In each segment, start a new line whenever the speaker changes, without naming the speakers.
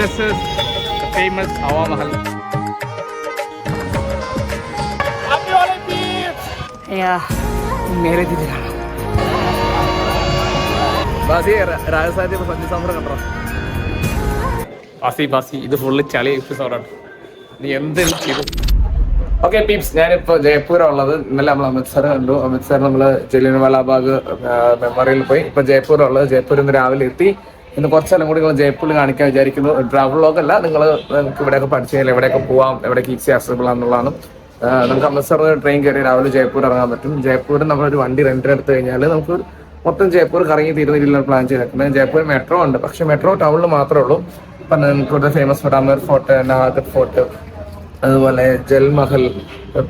This is the famous Hawa Mahal. Happy Olympics! Yeah, मेरे दीदी का बासी राजस्थान के संजय सामरा कंट्रो बासी ഇത് ഫുള്ള് ചളി എപ്പിസോഡാണ് നീ എന്തെങ്കിലും ചെയ്തു. ഓക്കെ പീപ്സ്, ഞാനിപ്പോൾ ജയ്പൂരുള്ളത്. ഇന്നലെ നമ്മൾ അമൃത്സർ കണ്ടു. അമൃത്സർ നമ്മൾ ജലിയൻവാല ബാഗ് മെമ്മോറിയൽ പോയി. ഇപ്പൊ ജയ്പൂരുള്ളത്. ജയ്പൂർ ഇന്ന് രാവിലെ എത്തി. ഇന്ന് കുറച്ചെല്ലാം കൂടി നിങ്ങൾ ജയ്പൂരിൽ കാണിക്കാൻ വിചാരിക്കുന്നു. ട്രാവൽ വ്ളോഗല്ല, നിങ്ങൾക്ക് ഇവിടെയൊക്കെ പഠിച്ചു കഴിഞ്ഞാൽ എവിടെയൊക്കെ പോവാം, എവിടെയൊക്കെ ഈസി ആക്സസിബിൾ ആണെന്നുള്ളതാണ്. നമുക്ക് അമൃത്സർ ട്രെയിൻ കയറി രാവിലെ ജയ്പൂർ ഇറങ്ങാൻ പറ്റും. ജയ്പൂരിൽ നമ്മളൊരു വണ്ടി റെന്റിന് എടുത്തു കഴിഞ്ഞാൽ നമുക്ക് മൊത്തം ജയ്പൂർ കറങ്ങി തീരുന്ന പ്ലാൻ ചെയ്തിട്ടുണ്ട്. ജയ്പൂർ മെട്രോ ഉണ്ട്, പക്ഷെ മെട്രോ ടൗണിൽ മാത്രമേ ഉള്ളൂ. ഇപ്പം നിങ്ങൾക്ക് ഇവിടെ famous Amar fort, Nagar fort, അതുപോലെ ജൽമഹൽ,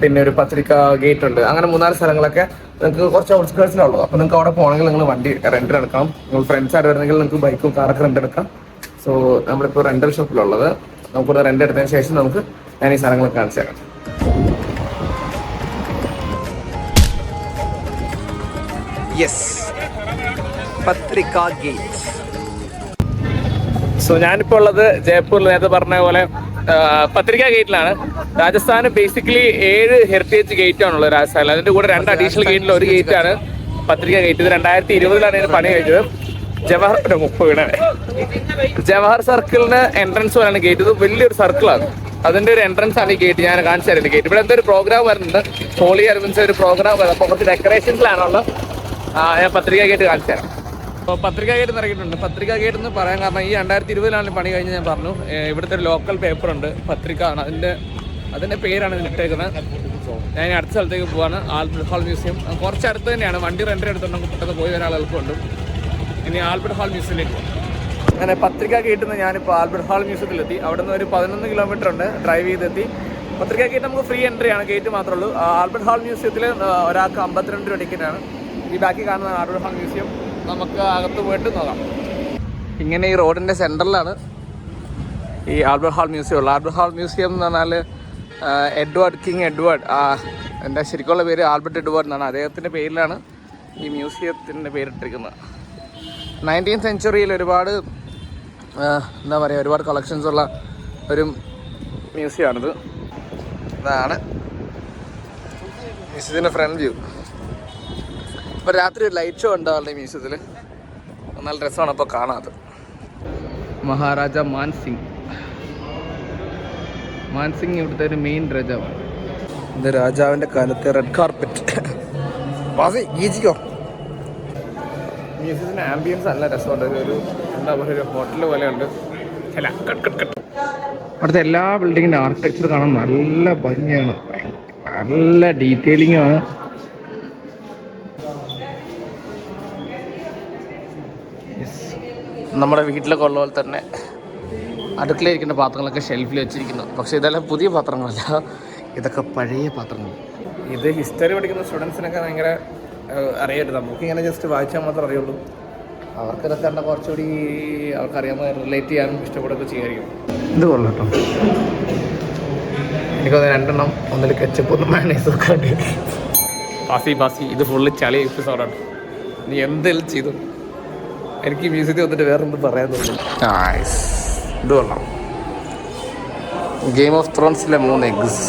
പിന്നെ ഒരു പത്രിക ഗേറ്റ് ഉണ്ട്. അങ്ങനെ 3-4 സ്ഥലങ്ങളൊക്കെ നിങ്ങൾക്ക് കുറച്ച് ഔട്ട്സ്കേർട്സിലുള്ളൂ. അപ്പോൾ നിങ്ങൾക്ക് അവിടെ പോകണമെങ്കിൽ നിങ്ങൾ വണ്ടി റെന്റ് എടുക്കാം. നിങ്ങൾ ഫ്രണ്ട്സ് ആയിട്ട് വരുന്നെങ്കിൽ നിങ്ങൾക്ക് ബൈക്കും കാറൊക്കെ റെന്റ് എടുക്കാം. സോ നമ്മളിപ്പോൾ റെന്റൽ ഷോപ്പിലുള്ളത്. നമുക്കിവിടെ റെന്റ് എടുത്തതിന് ശേഷം നമുക്ക് ഞാൻ ഈ സ്ഥലങ്ങളൊക്കെ കാണിച്ചു തരാം. യെസ്, പത്രിക ഗേറ്റ്. സോ ഞാനിപ്പോൾ ഉള്ളത് ജയ്പൂരിൽ നേരത്തെ പറഞ്ഞ പോലെ പത്രിക ഗേറ്റിലാണ്. രാജസ്ഥാന് ബേസിക്കലി 7 ഹെറിറ്റേജ് ഗേറ്റ് ആണുള്ളത് രാജസ്ഥാനിൽ. അതിന്റെ കൂടെ 2 അഡീഷണൽ ഗേറ്റിൽ ഒരു ഗേറ്റ് ആണ് പത്രിക ഗേറ്റ്. ഇത് 2020 ഇതിന് പണി കഴിച്ചത്. ജവഹർ സർക്കിളിന് എൻട്രൻസ് വരാണ് ഗേറ്റ്. ഇത് വലിയൊരു സർക്കിളാണ്, അതിന്റെ ഒരു എൻട്രൻസ് ആണ് ഈ ഗേറ്റ്. ഞാൻ കാണിച്ചു തരുന്നത് ഗേറ്റ്. ഇവിടെ എന്തൊരു പ്രോഗ്രാം വരുന്നുണ്ട്, ഹോളി അരവിന്ദ്സ് ഒരു പ്രോഗ്രാം വരുന്നത്. അപ്പോൾ കുറച്ച് ഡെക്കറേഷൻസിലാണുള്ളത്. ഞാൻ പത്രിക ഗേറ്റ് കാണിച്ചു തരാം. അപ്പോൾ പത്രിക ഗേറ്റ് ഇറങ്ങിയിട്ടുണ്ട്. പത്രിക ഗേറ്റ് എന്ന് പറയാൻ കാരണം ഈ 2020 പണി കഴിഞ്ഞ് ഞാൻ പറഞ്ഞു. ഇവിടുത്തെ ഒരു ലോക്കൽ പേപ്പർ ഉണ്ട്, പത്രിക ആണ് അതിൻ്റെ പേരാണ് ഇതിന് ഇട്ടേക്കുന്നത്. ഞാൻ അടുത്ത സ്ഥലത്തേക്ക് പോവാണ്, ആൽബർട്ട് ഹാൾ മ്യൂസിയം. കുറച്ച് അടുത്ത് തന്നെയാണ്, വണ്ടി റെന്റിന് എടുത്തുണ്ടെങ്കിൽ പെട്ടെന്ന് പോയി വരാൻ എളുപ്പമുണ്ട്. ഇനി ആൽബർട്ട് ഹാൾ മ്യൂസിയത്തിലേക്ക് പോകും. അങ്ങനെ പത്രിക ഗേറ്റിൽ നിന്ന് ഞാനിപ്പോൾ ആൽബർട്ട് ഹാൾ മ്യൂസിയത്തിലെത്തി. അവിടെ നിന്ന് ഒരു 11 കിലോമീറ്റർ ഉണ്ട് ഡ്രൈവ് ചെയ്തെത്തി. പത്രിക ഗേറ്റ് നമുക്ക് ഫ്രീ എൻട്രി ആണ്, ഗേറ്റ് മാത്രമേ ഉള്ളൂ. ആൽബർട്ട് ഹാൾ മ്യൂസിയത്തിൽ ഒരാൾക്ക് 52 രൂപ ടിക്കറ്റാണ്. ഈ ബാക്കി കാണുന്ന ആൽബർട്ട് ഹാൾ മ്യൂസിയം. നമുക്ക് അകത്ത് പോയിട്ട് നോക്കാം. ഇങ്ങനെ ഈ റോഡിൻ്റെ സെൻറ്ററിലാണ് ഈ ആൽബർട്ട് ഹാൾ മ്യൂസിയം ഉള്ളത്. ആൽബർട്ട് ഹാൾ മ്യൂസിയം എന്ന് പറഞ്ഞാൽ കിങ് എഡ്വേർഡ്, എൻ്റെ ശരിക്കുള്ള പേര് ആൽബർട്ട് എഡ്വേർഡ് എന്നാണ്. അദ്ദേഹത്തിൻ്റെ പേരിലാണ് ഈ മ്യൂസിയത്തിൻ്റെ പേരിട്ടിരിക്കുന്നത്. 19th സെഞ്ച്വറിയിൽ ഒരുപാട് എന്താ പറയുക, ഒരുപാട് കളക്ഷൻസ് ഉള്ള ഒരു മ്യൂസിയമാണിത്. ഇതാണ് മ്യൂസിയത്തിൻ്റെ ഫ്രണ്ട് വ്യൂ. ഇപ്പോൾ രാത്രി ഒരു ലൈറ്റ് ഷോ ഉണ്ടാവുള്ള ഈ മ്യൂസിയത്തിൽ, നല്ല രസമാണ് അപ്പോൾ കാണാത്. മഹാരാജ മാൻസിംഗ് ഇവിടുത്തെ ഒരു മെയിൻ രാജാവാണ്. ഇത് രാജാവിൻ്റെ കാലത്തെ റെഡ് കാർപ്പറ്റ്. മ്യൂസിയത്തിൻ്റെ ആംബിയൻസ് നല്ല രസമുണ്ട്. ഒരു എന്താ പറയുക, ഒരു ഹോട്ടൽ പോലെയുണ്ട്. അവിടുത്തെ എല്ലാ ബിൽഡിങ്ങിൻ്റെ ആർക്കിടെക്ചർ കാണാൻ നല്ല ഭംഗിയാണ്, നല്ല ഡീറ്റെയിലിംഗ് ആണ്. നമ്മുടെ വീട്ടിലൊക്കെ ഉള്ള പോലെ തന്നെ അടുക്കളയിരിക്കുന്ന പാത്രങ്ങളൊക്കെ ഷെൽഫിൽ വെച്ചിരിക്കുന്നു. പക്ഷേ ഇതെല്ലാം പുതിയ പാത്രങ്ങളല്ല, ഇതൊക്കെ പഴയ പാത്രങ്ങൾ. ഇത് ഹിസ്റ്ററി പഠിക്കുന്ന സ്റ്റുഡൻസിനൊക്കെ ഭയങ്കര അറിയരുത്. നമുക്കിങ്ങനെ ജസ്റ്റ് വായിച്ചാൽ മാത്രമേ അറിയുള്ളൂ. അവർക്കിതൊക്കെ കണ്ടാൽ കുറച്ചുകൂടി അവർക്കറിയാമോ റിലേറ്റ് ചെയ്യാനും ഇഷ്ടപ്പെടുകയൊക്കെ ചെയ്യായിരിക്കും. ഇത് കൊള്ളട്ടോ, എനിക്കത് 2 എണ്ണം, ഒന്നിൽ കെച്ചപ്പ്, ഒന്നും മയണൈസും ഒക്കെ ഉണ്ട്. ബാസി ഇത് ഫുള്ള് ചളി എപ്പിസോഡാണ്. നീ എന്തെങ്കിലും ചെയ്തു. എനിക്ക് മ്യൂസിയത്തിൽ വന്നിട്ട് വേറെ ഒന്നും പറയാൻ തോന്നുന്നു. ഇത് കൊള്ളാം. ഗെയിം ഓഫ് ത്രോൺസിലെ 3 എഗ്സ്.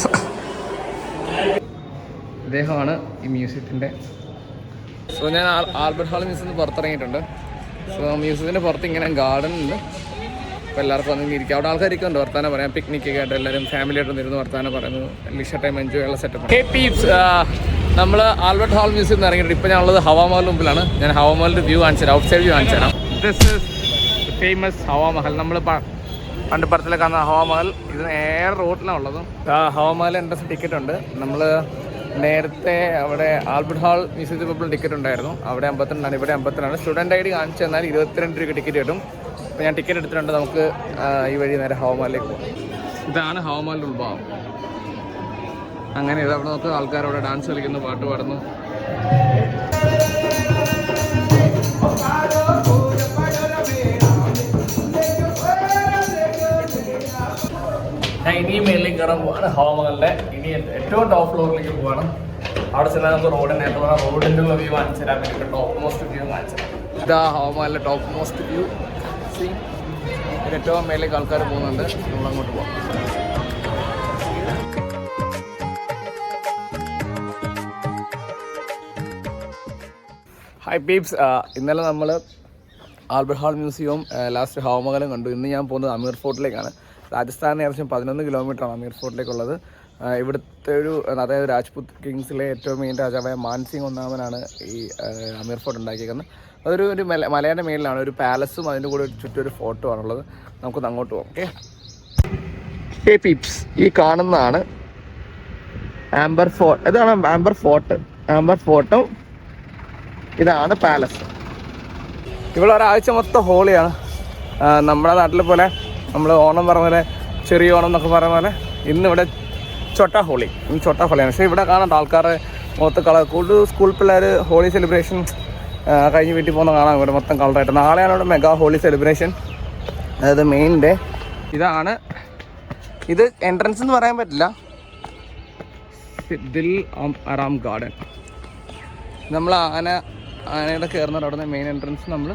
ഇദ്ദേഹമാണ് ഈ മ്യൂസിയത്തിൻ്റെ. സോ ഞാൻ ആൽബർട്ട് ഹാൾ മ്യൂസിയത്തിന് പുറത്തിറങ്ങിയിട്ടുണ്ട്. സോ മ്യൂസിയത്തിൻ്റെ പുറത്ത് ഇങ്ങനെ ഗാർഡൻ ഉണ്ട്. അപ്പോൾ എല്ലാവർക്കും വന്നിങ്ങനെ ഇരിക്കും. അവിടെ ആൾക്കാരൊക്കെ ഉണ്ട് വർത്താനം പറയാം, പിക്നിക്കൊക്കെ ആയിട്ട് എല്ലാവരും ഫാമിലിയായിട്ട് വന്നിരുന്ന് വർത്താനം പറയുന്നത്, ലീഷർ ടൈം എൻജോയ് ചെയ്യാനുള്ള സെറ്റപ്പ്. നമ്മൾ ആൽബർട്ട് ഹാൾ മ്യൂസിയം എന്ന് ഇറങ്ങിയിട്ട് ഇപ്പോൾ ഞാനുള്ളത് ഹവാമഹലിന് മുമ്പിലാണ്. ഞാൻ ഹവാമഹലിൻ്റെ വ്യൂ കാണിച്ചു തരാം, ഔട്ട് സൈഡ് വ്യൂ കാണിച്ചു തരാം. This is famous Hawa Mahal. നമ്മൾ പണ്ട് പടത്തിലെ കാണുന്ന ഹവാമഹൽ. ഇത് നേരെ റോഡിലാണ് ഉള്ളത്. ഹവാമഹൽ എൻട്രൻസ് ടിക്കറ്റ് ഉണ്ട്. നമ്മൾ നേരത്തെ അവിടെ ആൽബർട്ട് ഹാൾ മ്യൂസിയത്തിൽ പോയപ്പോൾ ടിക്കറ്റ് ഉണ്ടായിരുന്നു. അവിടെ 52, ഇവിടെ 52. സ്റ്റുഡൻറ്റ് ID കാണിച്ചു തന്നാൽ 22 രൂപ ടിക്കറ്റ് കിട്ടും. അപ്പോൾ ഞാൻ ടിക്കറ്റ് എടുത്തിട്ടുണ്ട്. നമുക്ക് ഈ വഴി നേരെ ഹവാമഹലിലേക്ക് പോകും. ഇതാണ് ഹവാമഹലിൻ്റെ ഉൾഭാഗം. അങ്ങനെ ഇത് അവിടെ നോക്കുക, ആൾക്കാരവിടെ ഡാൻസ് കളിക്കുന്നു, പാട്ട് പാടുന്നു. ഞാൻ ഇനിയും മേളിലേക്ക് കയറാൻ പോവാണ് ഹവാമഹലിൻ്റെ. ഇനി ഏറ്റവും ടോപ്പ് ഫ്ലോറിലേക്ക് പോവാണ്. അവിടെ ചെന്നാൽ നമുക്ക് റോഡിൻ്റെ ഉള്ള വ്യൂ കാണിച്ചു തരാൻ വേണ്ടിയിട്ട് ടോപ്പ് മോസ്റ്റ് വ്യൂ കാണിച്ചു തരാം. ഇതാ ഹവാമഹലിൻ്റെ ടോപ്പ് മോസ്റ്റ് വ്യൂ. ഏറ്റവും മേലേക്ക് ആൾക്കാർ പോകുന്നുണ്ട്. നമ്മളങ്ങോട്ട് പോകാം. ഹായ് പീപ്സ്, ഇന്നലെ നമ്മൾ ആൽബർട്ട് ഹാൾ മ്യൂസിയവും ലാസ്റ്റ് ഹവാമഹലും കണ്ടു. ഇന്ന് ഞാൻ പോകുന്നത് അമീർ ഫോർട്ടിലേക്കാണ്. രാജസ്ഥാനിന് ഏകദേശം 11 കിലോമീറ്ററാണ് അമീർ ഫോർട്ടിലേക്കുള്ളത്. ഇവിടുത്തെ അതായത് രാജ്പുത് കിങ്സിലെ ഏറ്റവും മെയിൻ രാജാവായ മാൻസിംഗ് ഒന്നാമനാണ് ഈ അമീർ ഫോർട്ട് ഉണ്ടാക്കിയിരിക്കുന്നത്. അതൊരു മലയുടെ മേളിലാണ്, ഒരു പാലസും അതിൻ്റെ കൂടെ ചുറ്റും ഒരു ഫോർട്ടും ആണുള്ളത്. നമുക്കൊന്ന് അങ്ങോട്ട് പോകാം. ഓക്കെ പീപ്സ്, ഈ കാണുന്നതാണ് ആംബർ ഫോർട്ട്. ഇതാണ് ആംബർ ഫോർട്ടും ഇതാണ് പാലസ്. ഇവിടെ ഒരാഴ്ച മൊത്തം ഹോളിയാണ്. നമ്മുടെ നാട്ടിലെ പോലെ നമ്മൾ ഓണം പറഞ്ഞ പോലെ ചെറിയ ഓണം എന്നൊക്കെ പറയുന്ന പോലെ ഇന്നിവിടെ ചൊട്ട ഹോളിയാണ്. പക്ഷേ ഇവിടെ കാണണ്ട ആൾക്കാരെ മൊത്തം കളർ. കൂടുതൽ സ്കൂൾ പിള്ളേർ ഹോളി സെലിബ്രേഷൻ കഴിഞ്ഞ് വീട്ടിൽ പോകുന്ന കാണാം. ഇവിടെ മൊത്തം കളറായിട്ട്. നാളെയാണ് ഇവിടെ മെഗാ ഹോളി സെലിബ്രേഷൻ, അതായത് മെയിൻ ഡേ. ഇത് എൻട്രൻസ് എന്ന് പറയാൻ പറ്റില്ല. ദിൽ ആറാം ഗാർഡൻ. നമ്മൾ ആനയുടെ കയറുന്നത് അവിടെ നിന്ന് മെയിൻ എൻട്രൻസ്. നമ്മൾ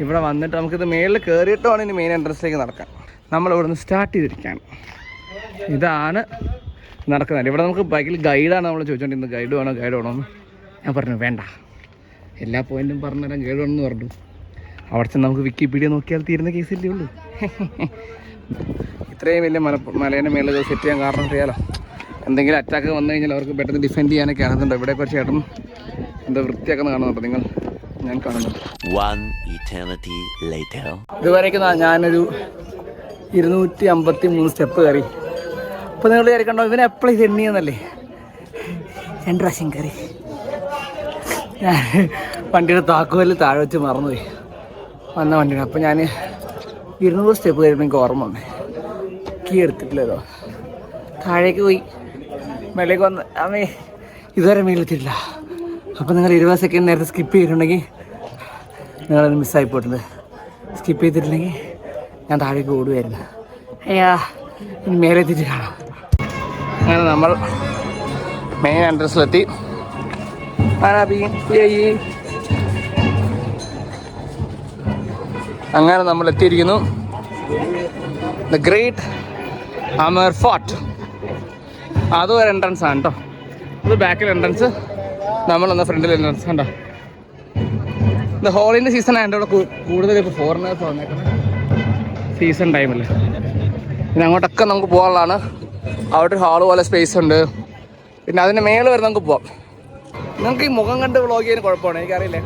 ഇവിടെ വന്നിട്ട് നമുക്കിത് മേളിൽ കയറിയിട്ട് വേണം ഇനി മെയിൻ എൻട്രൻസിലേക്ക് നടക്കാൻ. നമ്മളിവിടെ നിന്ന് സ്റ്റാർട്ട് ചെയ്തിരിക്കുകയാണ്. ഇതാണ് നടക്കുന്നത്. ഇവിടെ നമുക്ക് ബൈക്കിൽ ഗൈഡാണ് നമ്മൾ ചോദിച്ചുകൊണ്ടിരുന്നത്. ഗൈഡ് വേണോ എന്ന്. ഞാൻ പറഞ്ഞു വേണ്ട, എല്ലാ പോയിന്റും പറഞ്ഞുതരാൻ ഗൈഡ് വേണമെന്ന് പറഞ്ഞു. അവിടെ ചെന്ന് നമുക്ക് വിക്കിപീഡിയ നോക്കിയാൽ തീരുന്ന കേസില്ലേ ഉള്ളൂ. ഇത്രയും വലിയ മലേൻ്റെ മേളിൽ സെറ്റ് ചെയ്യാൻ കാരണം അറിയാലോ, എന്തെങ്കിലും അറ്റാക്ക് വന്നു കഴിഞ്ഞാൽ അവർക്ക് പെട്ടെന്ന് ഡിഫെൻഡ് ചെയ്യാനൊക്കെ ആണെന്നുണ്ട്. ഇവിടെ കുറച്ച് ചേട്ടൻ എന്താ വൃത്തിയാക്കുന്ന കാണുന്നുണ്ട് ഞാൻ കാണുന്നുണ്ട്. ഇതുവരേക്ക് ഞാനൊരു 253 സ്റ്റെപ്പ് കയറി. അപ്പോൾ നിങ്ങൾ വിചാരിക്കണ്ടോ ഇവനെ എപ്പോഴും ഇത് എണ്ണിയെന്നല്ലേ? 2 പ്രാവശ്യം കയറി. ഞാൻ വണ്ടിയുടെ താക്കോല് താഴെ വെച്ച് മറന്നുപോയി വന്ന വണ്ടിയാണ്. അപ്പോൾ ഞാൻ 200 സ്റ്റെപ്പ് കഴിയുമ്പോൾ എനിക്ക് ഓർമ്മ വന്നേ, കീ എടുത്തിട്ടില്ലല്ലോ. താഴേക്ക് പോയി മേലേക്ക് വന്ന് അമ്മേ ഇതുവരെ മേലെത്തിയിട്ടില്ല. അപ്പോൾ നിങ്ങൾ 20 സെക്കൻഡ് നേരത്തെ സ്കിപ്പ് ചെയ്തിട്ടുണ്ടെങ്കിൽ നിങ്ങളത് മിസ്സായി പോയിട്ടുണ്ട്. സ്കിപ്പ് ചെയ്തിട്ടില്ലെങ്കിൽ ഞാൻ താഴേക്ക് ഓടുമായിരുന്നു. അയ്യാ, ഇനി മേലെത്തിയിട്ട് കാണാം. അങ്ങനെ നമ്മൾ മെയിൻ എൻട്രൻസിലെത്തി. അങ്ങനെ നമ്മൾ എത്തിയിരിക്കുന്നു. The great Amer fort. അതും ഒരു എൻട്രൻസ് ആണ് കേട്ടോ. ഇത് ബാക്കിൽ എൻട്രൻസ്, നമ്മളൊന്ന് ഫ്രണ്ടിൽ എൻട്രൻസ് കണ്ടോ. ഇത് ഹോളിൻ്റെ സീസൺ ആയതുകൊണ്ട് ഇവിടെ കൂടുതൽ ഇപ്പോൾ ഫോറിനേഴ്സ് വന്നേക്കുന്നത് സീസൺ ടൈമിൽ. പിന്നെ അങ്ങോട്ടൊക്കെ നമുക്ക് പോകാനുള്ളതാണ്. അവിടെ ഒരു ഹാള് പോലെ സ്പേസ് ഉണ്ട്. പിന്നെ അതിൻ്റെ മേളിൽ വരെ നമുക്ക് പോവാം. നിങ്ങൾക്ക് ഈ മുഖം കണ്ട് വ്ളോഗ് ചെയ്യാൻ കുഴപ്പമാണ്, എനിക്കറിയില്ലേ.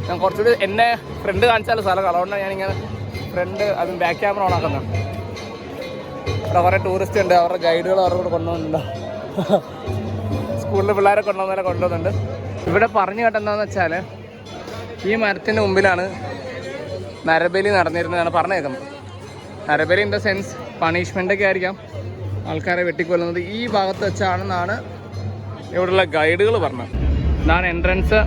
ഞാൻ കുറച്ചുകൂടി എന്നെ ഫ്രണ്ട് കാണിച്ചാൽ സ്ഥലം, അതുകൊണ്ടാണ് ഞാനിങ്ങനെ ഫ്രണ്ട് അതും ബാക്ക് ക്യാമറ ഓണാക്കുന്നത്. ഇവിടെ കുറേ ടൂറിസ്റ്റ് ഉണ്ട്, അവരുടെ ഗൈഡുകൾ അവരുടെ കൂടെ കൊണ്ടുപോകുന്നുണ്ട്. സ്കൂളിൽ പിള്ളേരെ കൊണ്ടുപോകുന്നുണ്ട്. ഇവിടെ പറഞ്ഞു കേട്ടെന്താണെന്ന് വെച്ചാൽ ഈ മരത്തിൻ്റെ മുമ്പിലാണ് നരബലി നടന്നിരുന്നതാണ് പറഞ്ഞേക്കുന്നത്. നരബലി ഇൻ ദ സെൻസ് പണിഷ്മെൻ്റൊക്കെ ആയിരിക്കാം ആൾക്കാരെ വെട്ടിക്കൊല്ലുന്നത്. ഈ ഭാഗത്ത് വെച്ചാണെന്നാണ് ഇവിടെയുള്ള ഗൈഡുകൾ പറഞ്ഞത്. ഇതാണ് എൻട്രൻസ്.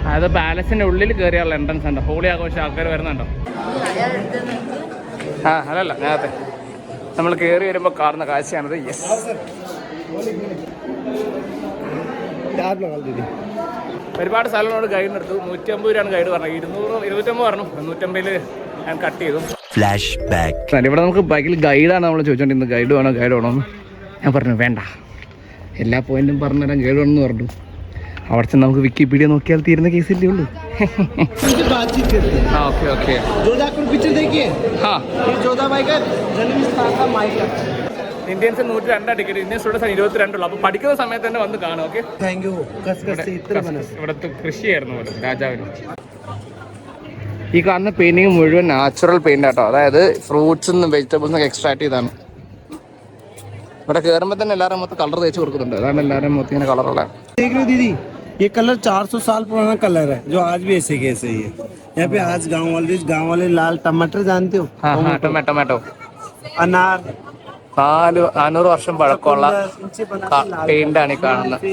അതായത് പാലസിൻ്റെ ഉള്ളിൽ കയറിയുള്ള എൻട്രൻസ് ഉണ്ട്. ഹോളി ആഘോഷം ആൾക്കാർ വരുന്നുണ്ടോ? അല്ലല്ല, നേരത്തെ നമ്മൾ കയറി വരുമ്പോൾ കാണുന്ന കാഴ്ചയാണിത്. യെസ്, ഒരുപാട് സ്ഥലങ്ങളോട് ഗൈഡിന് എടുത്തു. 150 രൂപയാണ് ഗൈഡ് പറഞ്ഞത്. 250 പറഞ്ഞു. 150 ഞാൻ കട്ട് ചെയ്തു. Flash back. ഇവിടെ നമുക്ക് ബൈക്കിൽ ഗൈഡാണ് നമ്മൾ ചോദിച്ചുകൊണ്ടിരുന്നത്. ഗൈഡ് വേണോ എന്ന്. ഞാൻ പറഞ്ഞു വേണ്ട, എല്ലാ പോയിന്റും പറഞ്ഞുതരാൻ ഗൈഡ് വേണമെന്ന് പറഞ്ഞു. അവിടെ ചെന്ന് നമുക്ക് വിക്കിപീഡിയ നോക്കിയാൽ തീരുന്ന കേസില്ലേ ഉള്ളൂ. ഇന്ത്യൻസ് 102 ടിക്കറ്റ്, ഇന്ത്യൻ സ്റ്റുഡൻസ് 22 അപ്പോൾ പഠിക്കുന്ന സമയത്ത് തന്നെ വന്ന് കാണും. ഓക്കെ, ഇവിടുത്തെ കൃഷിയായിരുന്നു രാജാവിന്. ഈ കാണുന്ന പെയിന്റിങ് മുഴുവൻ നാച്ചുറൽ പെയിന്റ് ആട്ടോ, അതായത് ഫ്രൂട്ട്സ് വെജിറ്റബിൾസ് ഒക്കെ എക്സ്ട്രാക്ട് ചെയ്താണ്. ഇവിടെ കയറുമ്പോൾ തന്നെ എല്ലാവരും മൊത്തം കളർ തേച്ച് കൊടുക്കുന്നുണ്ട്. അതാണ് എല്ലാവരും മൊത്തം ഇങ്ങനെ കളറുള്ള.
ये कलर 400 साल पुराना कलर है जो आज भी ऐसे कैसे ही है। यहाँ पे आज गांव वाले लाल टमाटर जानते हो?
हाँ, टमाटो
अनार
400 വർഷം പഴക്കമുള്ള പെയിന്റാണ് ഈ കാണുന്നത്.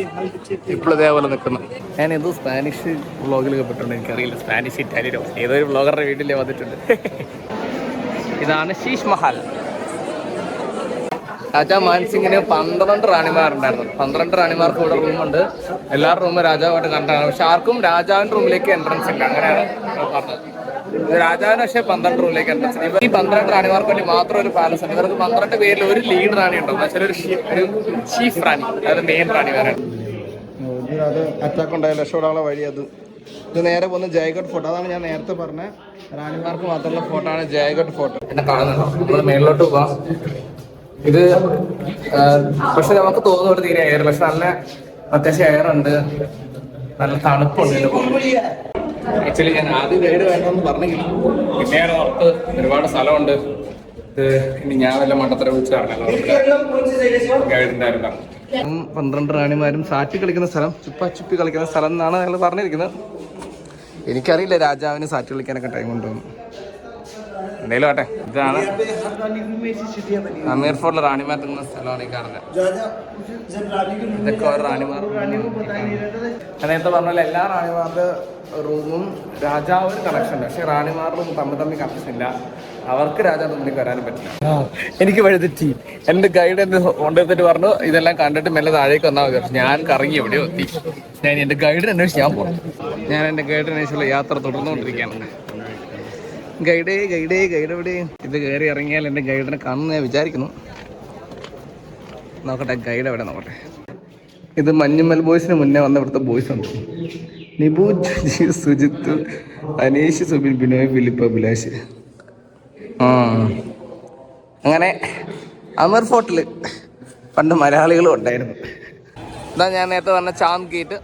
ഇപ്പോൾ ഇതേപോലെ നിൽക്കുന്നത്. ഞാനിത് സ്പാനിഷ് വ്ളോഗിലൊക്കെ പെട്ടിട്ടുണ്ട്, എനിക്കറിയില്ല. സ്പാനിഷ് ഇറ്റാലിയനോ ഏതൊരു വ്ളോഗറുടെ വീട്ടിലേ വന്നിട്ടുണ്ട്. ഇതാണ് ശീഷ് മഹൽ. രാജാ മാൻസിംഗിന് 12 റാണിമാരുണ്ടായിരുന്നു. 12 റാണിമാർക്ക് ഇവിടെ റൂമുണ്ട്. എല്ലാ റൂമും രാജാവായിട്ട് കണ്ടാണ്. പക്ഷെ ആർക്കും രാജാവിൻ്റെ റൂമിലേക്ക് എൻട്രൻസ് ഇല്ല. അങ്ങനെയാണ് പറഞ്ഞത്. രാജാവിന് പക്ഷേ 12 റൂമിലേക്ക് എൻട്രൻസ്. ഇവർ ഈ 12 റാണിമാർക്ക് വേണ്ടി മാത്രം ഒരു പാലസ് ഉണ്ട്. ഇവർക്ക് 12 പേരിൽ ഒരു ലീഡ് റാണി ഉണ്ടോ എന്ന് വെച്ചാൽ ഒരു ചീഫ് റാണി, അതായത് മെയിൻ റാണി വരെ.
അത് അറ്റാക്ക് ഉണ്ടായ രക്ഷപ്പെടാനുള്ള വഴി അത്. ഇത് നേരെ പോകുന്ന ജയഗഡ് ഫോർട്ട്. അതാണ് ഞാൻ നേരത്തെ പറഞ്ഞ റാണിമാർക്ക് മാത്രമുള്ള ഫോർട്ടാണ് ജയഗഡ് ഫോർട്ട്.
എന്നെ കാണുന്നുണ്ടോ? നമ്മൾ മേളിലോട്ട് പോവാം. ഇത് പക്ഷെ നമുക്ക് തോന്നുന്നു തീരെ എയർ, പക്ഷെ നല്ല അത്യാവശ്യം എയർ ഉണ്ട്, നല്ല തണുപ്പുണ്ട്. ആക്ച്വലി ഞാൻ ആദ്യം ഗൈഡ് വേണമെന്ന് പറഞ്ഞെങ്കിൽ പിന്നെ ഓർത്ത് ഒരുപാട് സ്ഥലമുണ്ട്, ഇത് ഇനി ഞാൻ വല്ല മണ്ടത്തര വിളിച്ചാണല്ലോ ഗൈഡിന്റെ ആരും പറഞ്ഞു.
12 റാണിമാരും സാറ്റ് കളിക്കുന്ന സ്ഥലം, ചുപ്പി കളിക്കുന്ന സ്ഥലം എന്നാണ് ഞങ്ങൾ പറഞ്ഞിരിക്കുന്നത്. എനിക്കറിയില്ല രാജാവിന് സാറ്റ് കളിക്കാനൊക്കെ ടൈം കൊണ്ടുവന്നു. എന്തായാലും ആട്ടെ, ഇതാണ് അമീർ ഫോർട്ടിലെ റാണിമാർ നിൽക്കുന്ന സ്ഥലമാണ് ഈ കാണുന്നത്. ഇതൊക്കെ ഓരോ റാണിമാർ.
നേരത്തെ പറഞ്ഞ എല്ലാ റാണിമാരുടെ റൂമും രാജാവിന് കണക്ഷൻ ഉണ്ട്, പക്ഷെ റാണിമാരുടെ തമ്മിൽ കണക്ഷൻ ഇല്ല. അവർക്ക് രാജാവിന്റെ മുന്നിൽ വരാനും പറ്റില്ല. എനിക്ക് വഴിതെറ്റി. എന്റെ ഗൈഡ് എന്നെ കൊണ്ടുവന്നിട്ട് പറഞ്ഞു ഇതെല്ലാം കണ്ടിട്ട് മെല്ലെ താഴേക്ക് വന്നാൽ മതി. ഞാൻ കറങ്ങി എവിടെയോ എത്തി. ഞാൻ എന്റെ ഗൈഡിനെ അന്വേഷിച്ച് ഞാൻ പോകും. ഞാൻ എന്റെ ഗൈഡിനെ അന്വേഷിച്ചുള്ള യാത്ര തുടർന്നുകൊണ്ടിരിക്കുകയാണ്. ഗൈഡ് എവിടെ? ഇത് കയറി ഇറങ്ങിയാൽ എൻ്റെ ഗൈഡിനെ കാണുമെന്ന് ഞാൻ വിചാരിക്കുന്നു. നോക്കട്ടെ ഗൈഡ് എവിടെ നോക്കട്ടെ. ഇത് മഞ്ഞുമൽ ബോയ്സിന് മുന്നേ വന്ന ഇവിടുത്തെ ബോയ്സ് ഉണ്ട്. നിബു, സുജിത്ത്, അനീഷ്, സുബിൻ, ബിനോയ്, ഫിലിപ്പ്, അഭിലാഷ്. അങ്ങനെ അമർ ഫോർട്ടിൽ പണ്ട് മലയാളികളും ഉണ്ടായിരുന്നു. ഇതാ ഞാൻ നേരത്തെ പറഞ്ഞ ചാന്ദ് ഗേറ്റ്.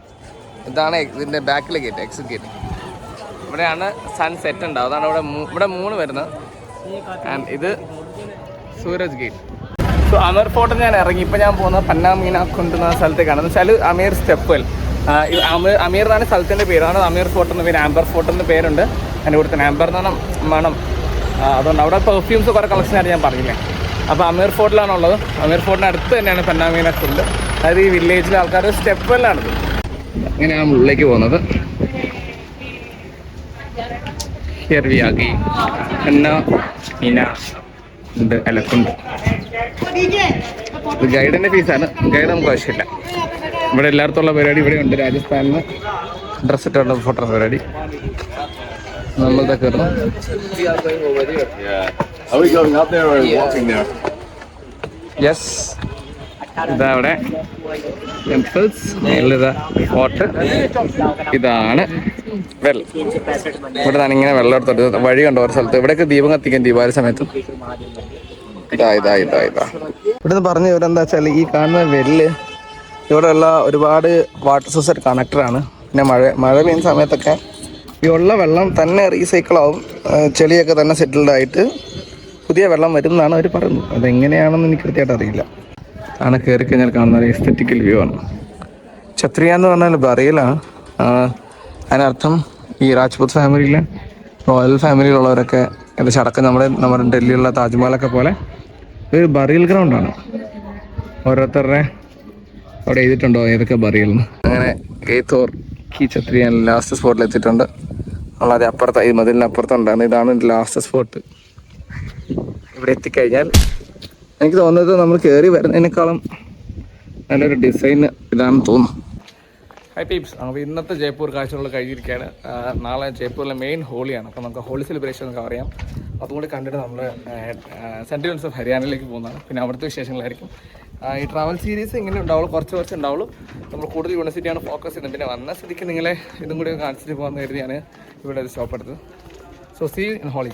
ഇതാണ് ഇതിൻ്റെ ബാക്കിലെ ഗേറ്റ്, എക്സിറ്റ് ഗേറ്റ്. ഇവിടെയാണ് സൺസെറ്റ് ഉണ്ടാവും. അതാണ് ഇവിടെ 3 വരുന്നത്. ആൻഡ് ഇത് സൂരജ് ഗേറ്റ്. സോ അമീർ ഫോർട്ടിൽ ഞാൻ ഇറങ്ങി. ഇപ്പം ഞാൻ പോകുന്നത് പന്നാമീന കൊണ്ടുവന്ന സ്ഥലത്തേക്കാണ്. എന്ന് വെച്ചാൽ അമീർ സ്റ്റെപ്പൽ. അമീർ എന്നാണ് സ്ഥലത്തിൻ്റെ പേരാണ്. അമീർ ഫോർട്ട് എന്ന പേര്, ആംബർ ഫോർട്ട് എന്ന പേരുണ്ട്. അതിൻ്റെ കൂടെ തന്നെ ആംബർ എന്ന് പറഞ്ഞാൽ മണം. അതുകൊണ്ട് അവിടെ പെർഫ്യൂംസ് കുറേ കളക്ഷനായിട്ട് ഞാൻ പറഞ്ഞില്ലേ. അപ്പോൾ അമീർ ഫോർട്ടിലാണുള്ളത്. അമീർ ഫോർട്ടിന് അടുത്ത് തന്നെയാണ് പന്നാമീന കൊണ്ട്. അതായത് ഈ വില്ലേജിലെ ആൾക്കാർ സ്റ്റെപ്പലിലാണിത്. അങ്ങനെയാണ് ഉള്ളിലേക്ക് പോകുന്നത്. ഇത് ഗൈഡിന്റെ ഫീസാണ്. ഗൈഡ് നമുക്ക് ആവശ്യമില്ല. ഇവിടെ എല്ലായിടത്തും ഉള്ള പരിപാടി ഇവിടെ ഉണ്ട്. രാജസ്ഥാനിൽ നിന്ന് ഡ്രസ് ഇട്ടുള്ള ഫോട്ടോ പരിപാടി നമ്മളിതൊക്കെ യെസ്. ഇതാ അവിടെ ടെമ്പിൾസ്, ഫോർട്ട്. ഇതാണ് വെള്ളം. ഇവിടെ നിന്നാണ് ഇങ്ങനെ വെള്ളം എടുത്തിട്ട് വഴി കണ്ടോ ഒരു സ്ഥലത്ത്. ഇവിടെയൊക്കെ ദീപം കത്തിക്കാൻ ദീപാവലി സമയത്ത്. ഇതാ ഇവിടുന്ന് പറഞ്ഞു ഇവരെന്താ വെച്ചാൽ ഈ കാണുന്ന വെല്ല് ഇവിടെയുള്ള ഒരുപാട് വാട്ടർ സോഴ്സ് കണക്ടറാണ്. പിന്നെ മഴ പെയ്യുന്ന സമയത്തൊക്കെ ഈ ഉള്ള വെള്ളം തന്നെ റീസൈക്കിൾ ആവും. ചെളിയൊക്കെ തന്നെ സെറ്റിൽഡ് ആയിട്ട് പുതിയ വെള്ളം വരും എന്നാണ് അവർ പറയുന്നത്. അതെങ്ങനെയാണെന്ന് എനിക്ക് കൃത്യമായിട്ട് അറിയില്ല. ആണ് കയറി കഴിഞ്ഞാൽ കാണുന്ന ഒരു എസ്തെറ്റിക്കൽ വ്യൂ ആണ്. ക്ഷത്രിയ എന്ന് പറഞ്ഞാൽ ബറിയലാണ്. അതിനർത്ഥം ഈ രാജ്പൂത് ഫാമിലിയിലെ റോയൽ ഫാമിലിയിലുള്ളവരൊക്കെ ഏകദേശം അടക്കം നമ്മുടെ ഡൽഹിയിലുള്ള താജ്മഹലൊക്കെ പോലെ ഒരു ബറിയൽ ഗ്രൗണ്ടാണ്. ഓരോരുത്തരുടെ അവിടെ എഴുതിയിട്ടുണ്ടോ ഏതൊക്കെ ബറിയൽ എന്ന്. അങ്ങനെ ഗെയ്ത്തോർ കി ക്ഷത്രിയ ലാസ്റ്റ് സ്പോട്ടിൽ എത്തിയിട്ടുണ്ട്. നമ്മളത് അപ്പുറത്ത് ഈ മതിലിനപ്പുറത്തുണ്ടായിരുന്നു. ഇതാണ് ലാസ്റ്റ് സ്പോട്ട്. ഇവിടെ എത്തിക്കഴിഞ്ഞാൽ എനിക്ക് തോന്നുന്നത് നമ്മൾ കയറി വരുന്നതിനേക്കാളും നല്ലൊരു ഡിസൈൻ ഇതാണെന്ന് തോന്നുന്നു. ഹൈ പീപ്സ്, അപ്പോൾ ഇന്നത്തെ ജയ്പൂർ കാഴ്ചകൾ കഴിഞ്ഞിരിക്കുകയാണ്. നാളെ ജയ്പൂരിലെ മെയിൻ ഹോളിയാണ്. അപ്പോൾ നമുക്ക് ഹോളി സെലിബ്രേഷൻ ഒക്കെ അറിയാം. അതുകൊണ്ട് കണ്ടിട്ട് നമ്മൾ സെൻറ്റിമെൻറ്റ്സ് ഓഫ് ഹരിയാനയിലേക്ക് പോകുന്നതാണ്. പിന്നെ അവിടുത്തെ വിശേഷങ്ങളായിരിക്കും. ഈ ട്രാവൽ സീരീസ് ഇങ്ങനെ ഉണ്ടാവുള്ളൂ, കുറച്ച് ഉണ്ടാവുള്ളൂ. നമ്മൾ കൂടുതൽ യൂണിവേഴ്സിറ്റിയാണ് ഫോക്കസ് ചെയ്യുന്നത്. പിന്നെ വന്ന സ്ഥിതിക്ക് നിങ്ങളെ ഇതും കൂടി കാണിച്ചിട്ട് പോകാമെന്ന് കരുതിയാണ് ഇവിടെ ഒരു സ്റ്റോപ്പ് എടുത്തത്. So see in Holi.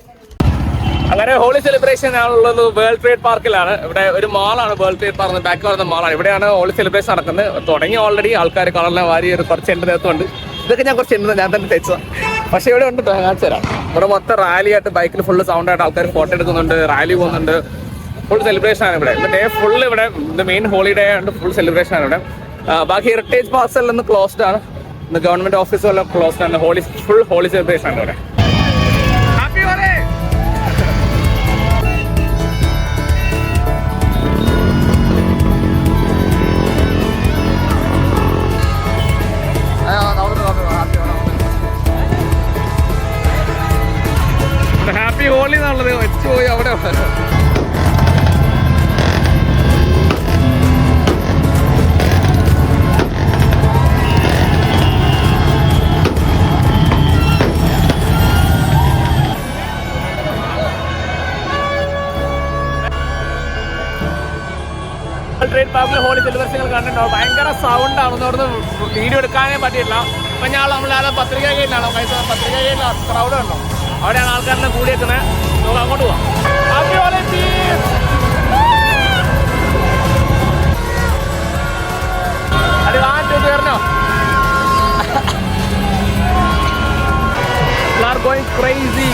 അങ്ങനെ ഹോളി സെലിബ്രേഷൻ ആണുള്ളത് വേൾഡ് ട്രേഡ് പാർക്കിലാണ്. ഇവിടെ ഒരു മാളാണ് വേൾഡ് ട്രേഡ് പാർക്ക്, ബാക്ക് വരുന്ന മാളാണ്. ഇവിടെയാണ് ഹോളി സെലിബ്രേഷൻ നടക്കുന്നത്. തുടങ്ങി ഓൾറെഡി ആൾക്കാർ കളറിനെ വാരി കുറച്ച് എൻ്റെ നേരത്തുണ്ട്. ഇതൊക്കെ ഞാൻ കുറച്ച് എണ്ണ ഞാൻ തന്നെ തെച്ചതാണ്. പക്ഷേ ഇവിടെ ഉണ്ട്, കാണിച്ചു തരാം. ഇവിടെ മൊത്തം റാലിയായിട്ട് ബൈക്കിൽ ഫുള്ള് സൗണ്ടായിട്ട് ആൾക്കാർ ഫോട്ടോ എടുക്കുന്നുണ്ട്, റാലി പോകുന്നുണ്ട്. ഫുൾ സെലിബ്രേഷൻ ആണ് ഇവിടെ. ഡേ ഫുള്ള് ഇവിടെ ഇത് മെയിൻ ഹോളിഡേ ആയതുകൊണ്ട് ഫുൾ സെലിബ്രേഷൻ ആണ് ഇവിടെ. ബാക്കി ഹെറിറ്റേജ് പാർക്സ് എല്ലാം ക്ലോസ്ഡ് ആണ്. ഇന്ന് ഗവൺമെന്റ് ഓഫീസുകളെല്ലാം ക്ലോസ്ഡ് ആണ്. ഫുൾ ഹോളി സെലിബ്രേഷൻ ആണ് ഇവിടെ. Happy holy. ഹാപ്പി ഹോളി എന്നുള്ളത് വെച്ച് പോയി അവിടെ ഗേറ്റ് പാർക്കിൽ ഹോളി സെലിബ്രേഷനുകൾ കണ്ടിട്ടുണ്ടാവും. ഭയങ്കര സൗണ്ട് ആണെന്ന് അവിടുന്ന് വീഡിയോ എടുക്കാനേ പറ്റിയില്ല. ഇപ്പൊ ഞാൻ നമ്മളെ പത്രിക ഗേറ്റിലാണോ പത്രിക ഗേറ്റിൽ ക്രൗഡ് ഉണ്ടോ, അവിടെയാണ് ആൾക്കാരുടെ കൂടിയെത്തുന്നത്. നമുക്ക് അങ്ങോട്ട് പോവാം. Happy Holi piece. അത് വാങ്ങിച്ചു തീർന്നോ? You are going crazy.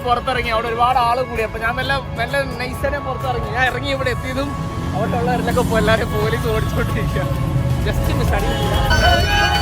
പുറത്തിറങ്ങി അവിടെ ഒരുപാട് ആള് കൂടി. അപ്പൊ ഞാൻ മെല്ലെ നൈസനെ പുറത്തിറങ്ങി. ഞാൻ ഇറങ്ങി ഇവിടെ എത്തിയതും അവിടെ ഉള്ളവരിലൊക്കെ എല്ലാവരും പോലീസ് ഓടിച്ചോണ്ടിരിക്കുക. Just miss അടിയില്ല.